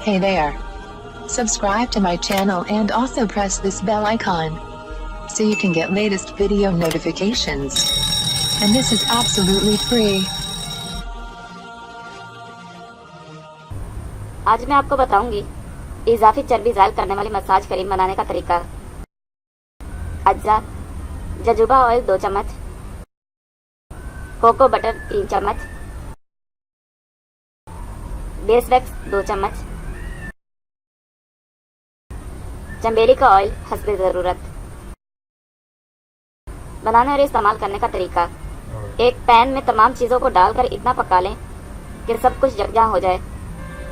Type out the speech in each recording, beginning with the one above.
Hey there. Subscribe to my channel and also press this bell icon so you can get latest video notifications. And this is absolutely free. आज मैं आपको बताऊंगी इजाफी चर्बी ज़ायल करने वाली massage cream बनाने का तरीका। अज्जा, जजुबा ऑयल 2 चम्मच, कोको बटर 3 चम्मच, बेस वैक्स 2 चम्मच, चमेली का ऑयल हस्बे ज़रूरत। बनाने और इस्तेमाल करने का तरीका। एक पैन में तमाम चीज़ों को डालकर इतना पका लें कि सब कुछ यकजां हो जाए।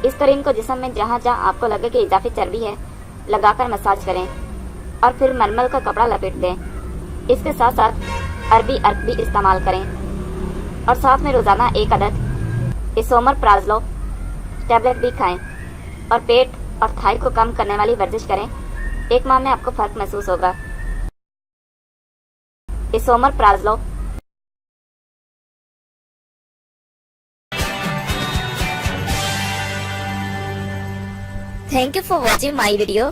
इस क्रीम को जिस्म में जहाँ जहाँ आपको लगे कि इजाफी चर्बी है लगाकर मसाज करें और फिर मलमल का कपड़ा लपेट दें। इसके साथ साथ अरबी अर्क भी इस्तेमाल करें और साथ में रोज़ाना 1 अदद इसोमर प्राजलो टैबलेट भी खाएं और पेट और थाई को कम करने वाली वर्जिश करें। 1 माह में आपको फ़र्क महसूस होगा। इसोमर प्राजलो। Thank you for watching my video.